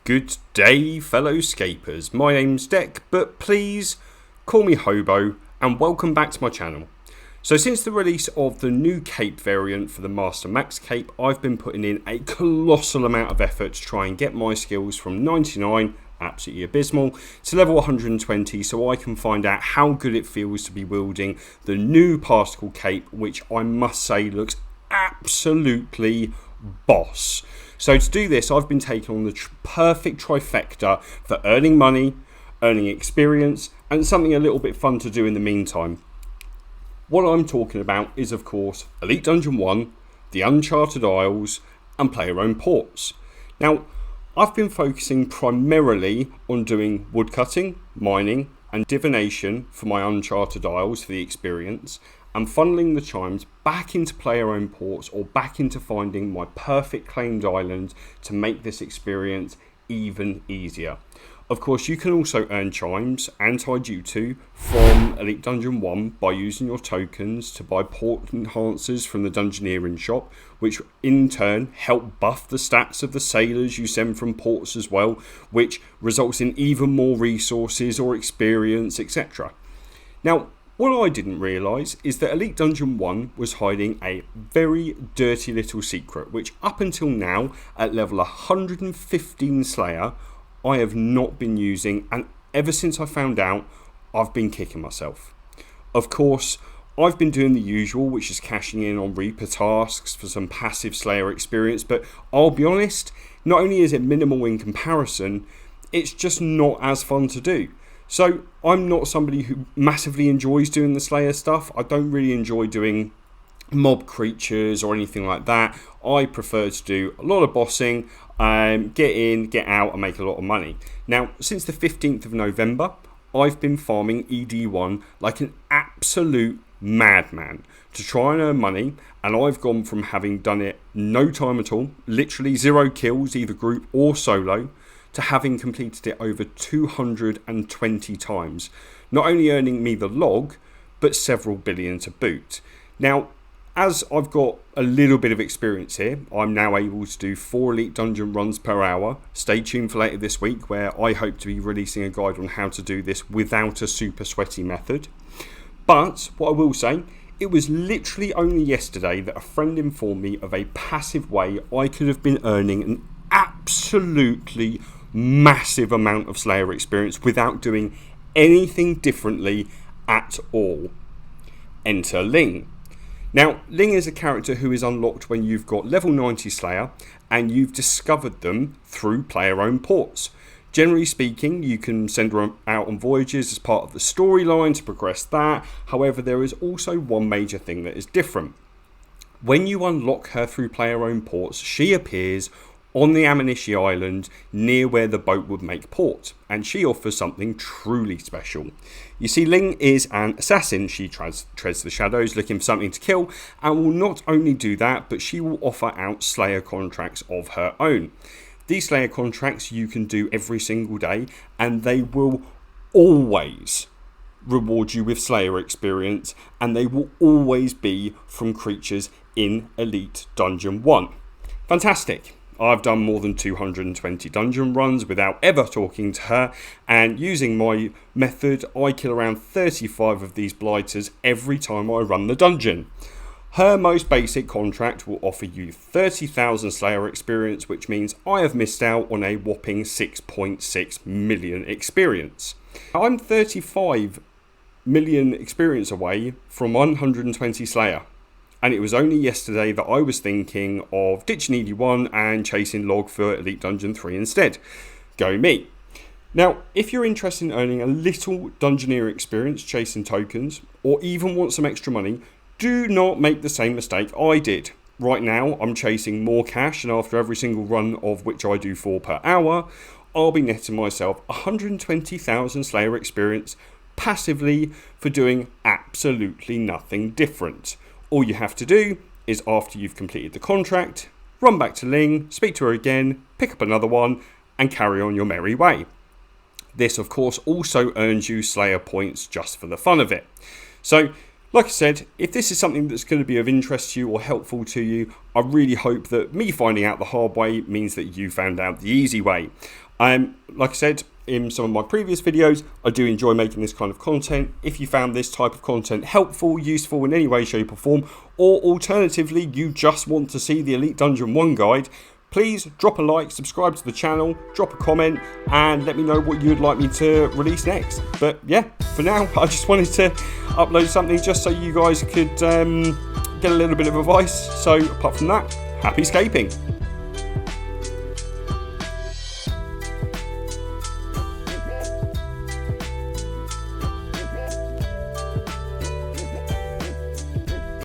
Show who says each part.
Speaker 1: Good day, fellow scapers. My name's Deck, but please call me Hobo, and welcome back to my channel. So since the release of the new cape variant for the Master Max cape, I've been putting in a colossal amount of effort to try and get my skills from 99, absolutely abysmal, to level 120 so I can find out how good it feels to be wielding the new particle cape, which I must say looks absolutely boss. So to do this, I've been taking on the perfect trifecta for earning money, earning experience, and something a little bit fun to do in the meantime. What I'm talking about is, of course, Elite Dungeon 1, the Uncharted Isles, and player-owned ports. Now, I've been focusing primarily on doing woodcutting, mining, and divination for my Uncharted Isles for the experience, and funneling the chimes back into player-owned ports or back into finding my perfect claimed island to make this experience even easier. Of course, you can also earn chimes and Taijutsu from Elite Dungeon 1 by using your tokens to buy port enhancers from the Dungeoneering shop, which in turn help buff the stats of the sailors you send from ports as well, which results in even more resources or experience, etc. Now, what I didn't realise is that Elite Dungeon 1 was hiding a very dirty little secret, which up until now, at level 115 Slayer, I have not been using, and ever since I found out, I've been kicking myself. Of course, I've been doing the usual, which is cashing in on Reaper tasks for some passive Slayer experience, but I'll be honest, not only is it minimal in comparison, it's just not as fun to do. So I'm not somebody who massively enjoys doing the Slayer stuff. I don't really enjoy doing mob creatures or anything like that. I prefer to do a lot of bossing, get in, get out, and make a lot of money. Now, since the 15th of November, I've been farming ED1 like an absolute madman to try and earn money, and I've gone from having done it no time at all, literally 0 kills, either group or solo, to having completed it over 220 times, not only earning me the log, but several billion to boot. Now, as I've got a little bit of experience here, I'm now able to do 4 Elite Dungeon runs per hour. Stay tuned for later this week, where I hope to be releasing a guide on how to do this without a super sweaty method. But what I will say, it was literally only yesterday that a friend informed me of a passive way I could have been earning an absolutely massive amount of Slayer experience without doing anything differently at all. Enter Ling. Now, Ling is a character who is unlocked when you've got level 90 Slayer and you've discovered them through player-owned ports. Generally speaking, you can send her out on voyages as part of the storyline to progress that. However, there is also one major thing that is different. When you unlock her through player-owned ports, she appears on the Amanishi Island near where the boat would make port, and she offers something truly special. You see, Ling is an assassin. She treads the shadows looking for something to kill, and will not only do that, but she will offer out Slayer contracts of her own. These Slayer contracts you can do every single day, and they will always reward you with Slayer experience, and they will always be from creatures in Elite Dungeon 1. Fantastic. I've done more than 220 dungeon runs without ever talking to her, and using my method, I kill around 35 of these blighters every time I run the dungeon. Her most basic contract will offer you 30,000 Slayer experience, which means I have missed out on a whopping 6.6 million experience. I'm 35 million experience away from 120 Slayer. And it was only yesterday that I was thinking of ditching ED1 and chasing log for Elite Dungeon 3 instead. Go me. Now, if you're interested in earning a little Dungeoneer experience chasing tokens, or even want some extra money, do not make the same mistake I did. Right now, I'm chasing more cash, and after every single run, of which I do 4 per hour, I'll be netting myself 120,000 Slayer experience passively for doing absolutely nothing different. All you have to do is, after you've completed the contract, run back to Ling, speak to her again, pick up another one, and carry on your merry way. This, of course, also earns you Slayer points just for the fun of it. So, Like I said, if this is something that's going to be of interest to you or helpful to you, I really hope that me finding out the hard way means that you found out the easy way. Like I said in some of my previous videos, I do enjoy making this kind of content. If you found this type of content helpful, useful in any way, shape or form, or alternatively you just want to see the Elite Dungeon 1 guide, please drop a like, subscribe to the channel, drop a comment, and let me know what you'd like me to release next. But yeah, for now, I just wanted to upload something just so you guys could get a little bit of advice. So apart from that, happy scaping.